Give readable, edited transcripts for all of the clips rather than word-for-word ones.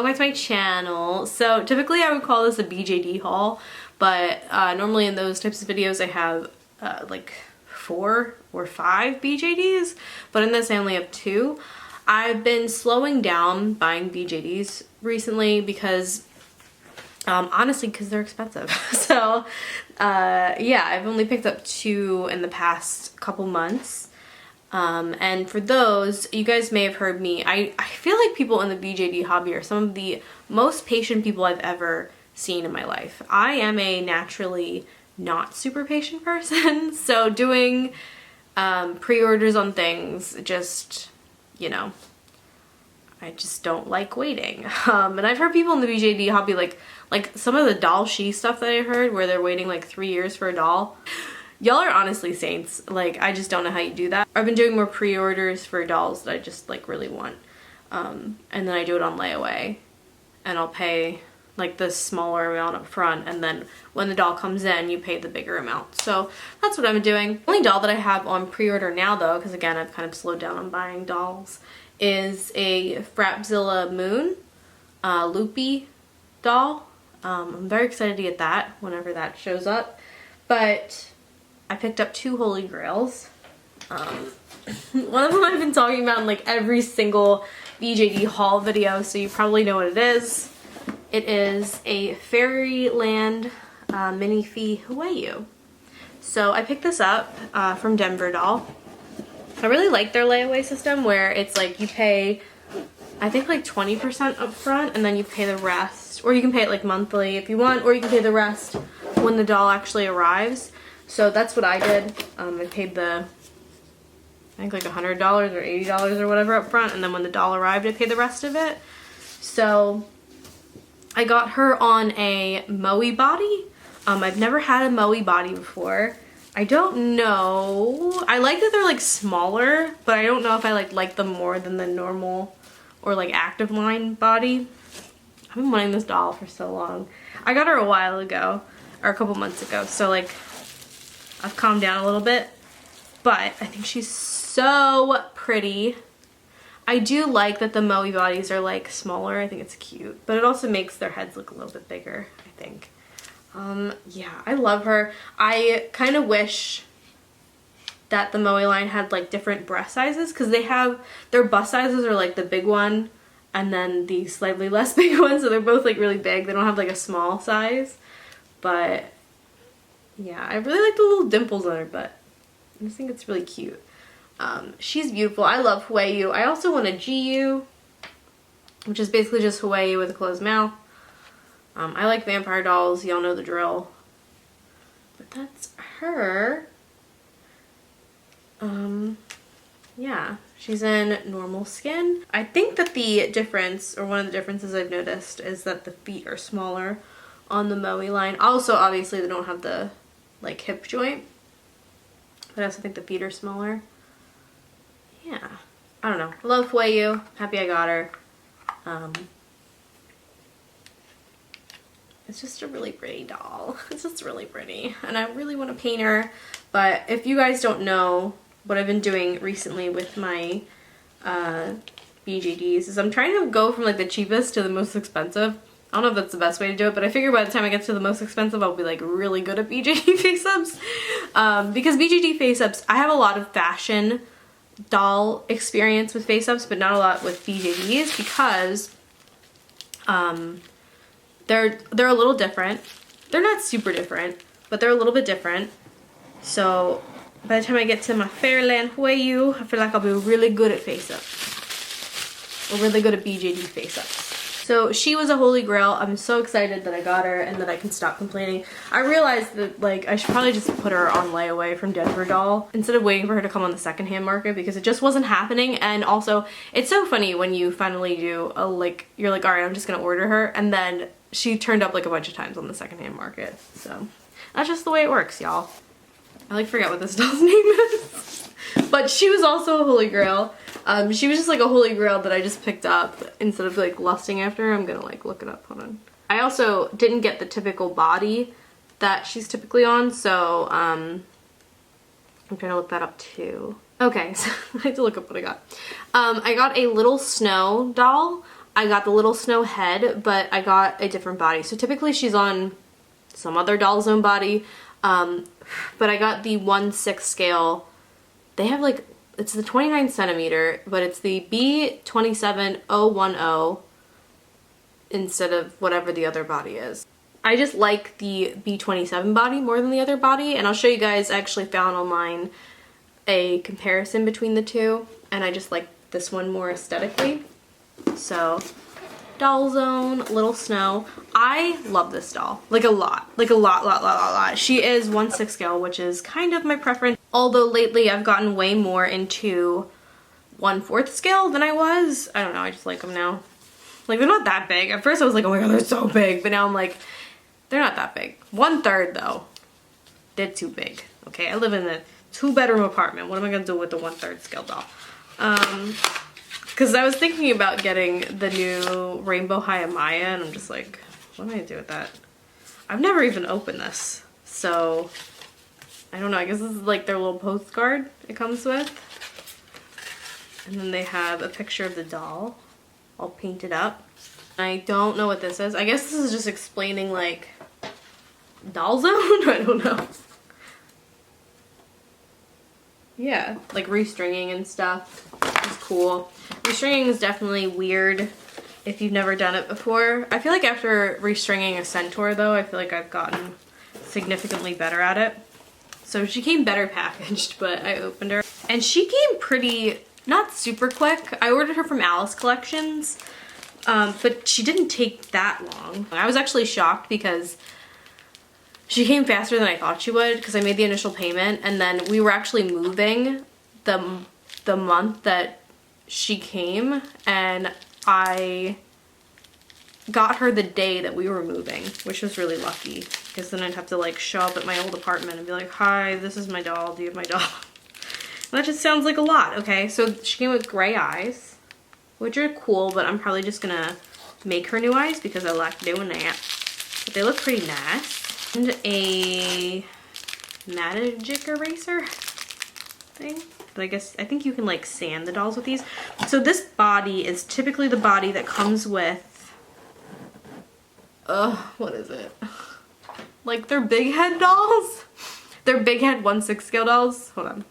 back to my channel. So typically I would call this a BJD haul, but normally in those types of videos I have like 4 or 5 BJDs, but in this I only have 2. I've been slowing down buying BJDs recently because honestly, because they're expensive. So yeah, I've only picked up 2 in the past couple months. And for those, you guys may have heard me, I feel like people in the BJD hobby are some of the most patient people I've ever seen in my life. I am a naturally not super patient person, so doing pre-orders on things just, you know, I just don't like waiting. And I've heard people in the BJD hobby like some of the DollZone stuff that I heard where they're waiting like 3 years for a doll. Y'all are honestly saints. Like, I just don't know how you do that. I've been doing more pre-orders for dolls that I just like really want. And then I do it on layaway and I'll pay like the smaller amount up front, and then when the doll comes in you pay the bigger amount. So that's what I'm doing. The only doll that I have on pre-order now though, because again I've kind of slowed down on buying dolls, is a Frapzilla Moon loopy doll. I'm very excited to get that whenever that shows up. But I picked up 2 holy grails. One of them I've been talking about in like every single BJD haul video, so you probably know what it is. It is a Fairyland minifee youre. So I picked this up from Denver Doll. I really like their layaway system where it's like you pay, I think like 20% up front and then you pay the rest, or you can pay it like monthly if you want, or you can pay the rest when the doll actually arrives. So that's what I did. I paid I think like $100 or $80 or whatever up front, and then when the doll arrived I paid the rest of it. So I got her on a Moe body. I've never had a Moe body before. I don't know. I like that they're like smaller, but I don't know if I like them more than the normal or like active line body. I've been wanting this doll for so long. I got her a while ago, or a couple months ago, so like I've calmed down a little bit, but I think she's so pretty. I do like that the Moe bodies are like smaller. I think it's cute, but it also makes their heads look a little bit bigger, I think. Yeah, I love her. I kind of wish that the Moe line had like different breast sizes, because they have, their bust sizes are like the big one and then the slightly less big one, so they're both like really big. They don't have like a small size, but yeah, I really like the little dimples on her butt. I just think it's really cute. She's beautiful. I love youre. I also want a JackyOhhhxo, which is basically just youre with a closed mouth. I like vampire dolls. Y'all know the drill. But that's her. Yeah, she's in normal skin. I think that the difference, or one of the differences I've noticed, is that the feet are smaller on the Moe line. Also, obviously, they don't have the like hip joint, but I also think the feet are smaller. Yeah, I don't know. I love youre. Happy I got her. It's just a really pretty doll. It's just really pretty, and I really want to paint her. But if you guys don't know what I've been doing recently with my BJDs, is I'm trying to go from like the cheapest to the most expensive. I don't know if that's the best way to do it, but I figure by the time I get to the most expensive, I'll be like really good at BJD face-ups. Because BJD face-ups, I have a lot of fashion doll experience with face-ups, but not a lot with BJDs, because they're a little different. They're not super different, but they're a little bit different. So by the time I get to my Fairyland youre, I feel like I'll be really good at face-ups, or really good at BJD face-ups. So she was a holy grail. I'm so excited that I got her and that I can stop complaining. I realized that like I should probably just put her on layaway from Denver Doll instead of waiting for her to come on the secondhand market, because it just wasn't happening. And also, it's so funny when you finally do a you're like, all right, I'm just gonna order her, and then she turned up like a bunch of times on the secondhand market. So that's just the way it works, y'all. I like forget what this doll's name is. But she was also a holy grail. She was just like a holy grail that I just picked up instead of like lusting after her. I'm gonna like look it up, hold on. I also didn't get the typical body that she's typically on, so I'm trying to look that up too. Okay, so I have to look up what I got. I got a Little Snow doll. I got the little snow head, but I got a different body. So typically she's on some other DollZone body, but I got the 1/6 scale. They have like, it's the 29 centimeter, but it's the B27010 instead of whatever the other body is. I just like the B27 body more than the other body, and I'll show you guys. I actually found online a comparison between the two, and I just like this one more aesthetically. So DollZone, Little Snow. I love this doll, like a lot. She is 1/6 scale, which is kind of my preference. Although lately I've gotten way more into 1/4 scale than I was. I don't know, I just like them now. Like, they're not that big. At first I was like, oh my god, they're so big. But now I'm like, they're not that big. 1/3 though, they're too big. Okay, I live in a 2-bedroom apartment. What am I gonna do with the 1/3 scale doll? Because I was thinking about getting the new Rainbow Hayamaya, and I'm just like, what am I gonna do with that? I've never even opened this, so I don't know. I guess this is like their little postcard it comes with. And then they have a picture of the doll all painted up. I don't know what this is. I guess this is just explaining like DollZone? I don't know. Yeah, like restringing and stuff. It's cool. Restringing is definitely weird if you've never done it before. I feel like after restringing a Centaur though, I feel like I've gotten significantly better at it. So she came better packaged, but I opened her. And she came pretty, not super quick. I ordered her from Alice Collections, but she didn't take that long. I was actually shocked because she came faster than I thought she would, because I made the initial payment and then we were actually moving the month that she came, and I got her the day that we were moving, which was really lucky, because then I'd have to like show up at my old apartment and be like, hi, this is my doll, do you have my doll? That just sounds like a lot. Okay, so she came with gray eyes, which are cool, but I'm probably just gonna make her new eyes because I like doing that. But they look pretty nice. And a magic eraser thing. But I think you can like sand the dolls with these. So this body is typically the body that comes with, what is it? Like their big head dolls? Their big head 1/6 scale dolls. Hold on.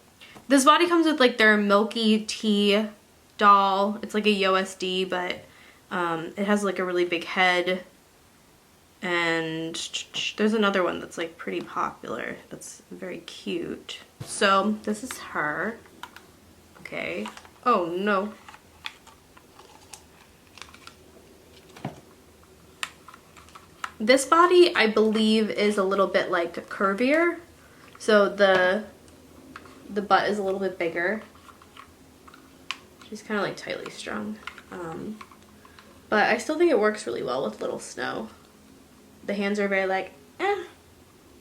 This body comes with like their Milky Tea doll. It's like a USD, but it has like a really big head. And there's another one that's like pretty popular that's very cute. So this is her. Okay. Oh no. This body I believe is a little bit like curvier. So the butt is a little bit bigger. She's kind of like tightly strung. But I still think it works really well with Little Snow. The hands are very like,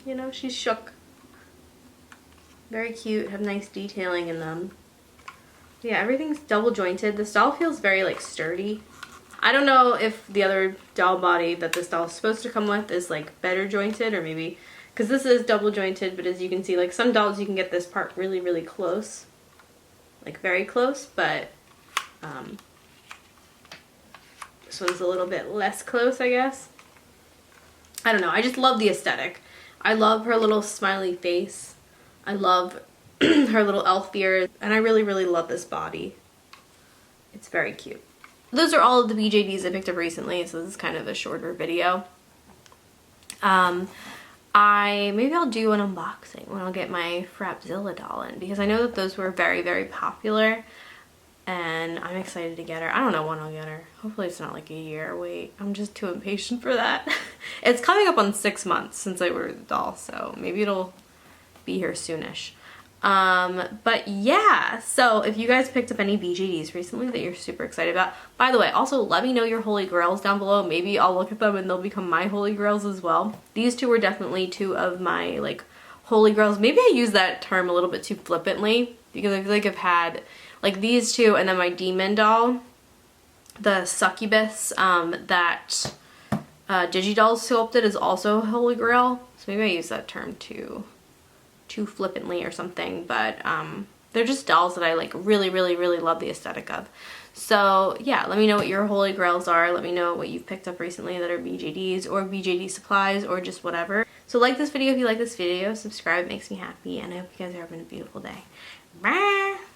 you know, she's shook. Very cute, have nice detailing in them. Yeah, everything's double jointed. This doll feels very like sturdy. I don't know if the other doll body that this doll is supposed to come with is like better jointed, or maybe, because this is double jointed, but as you can see, like some dolls you can get this part really, really close. Like very close, but this one's a little bit less close, I guess. I don't know, I just love the aesthetic. I love her little smiley face. I love her little elf ears, and I really, really love this body. It's very cute. Those are all of the BJDs I picked up recently, so this is kind of a shorter video. Maybe I'll do an unboxing when I'll get my Frapzilla doll in, because I know that those were very, very popular, and I'm excited to get her. I don't know when I'll get her. Hopefully it's not like a year wait. I'm just too impatient for that. It's coming up on 6 months since I ordered the doll, so maybe it'll be here soonish. But yeah, so if you guys picked up any BJDs recently that you're super excited about, by the way, also let me know your holy grails down below. Maybe I'll look at them and they'll become my holy grails as well. These two were definitely two of my like holy grails. Maybe I use that term a little bit too flippantly, because I feel like I've had like these two, and then my demon doll, the succubus, that DigiDoll sculpted, is also a holy grail. So maybe I use that term too flippantly or something, but they're just dolls that I like really love the aesthetic of. So yeah, let me know what your holy grails are. Let me know what you've picked up recently that are BJDs or BJD supplies or just whatever. So like this video if you like this video, subscribe, it makes me happy, and I hope you guys are having a beautiful day. Bye!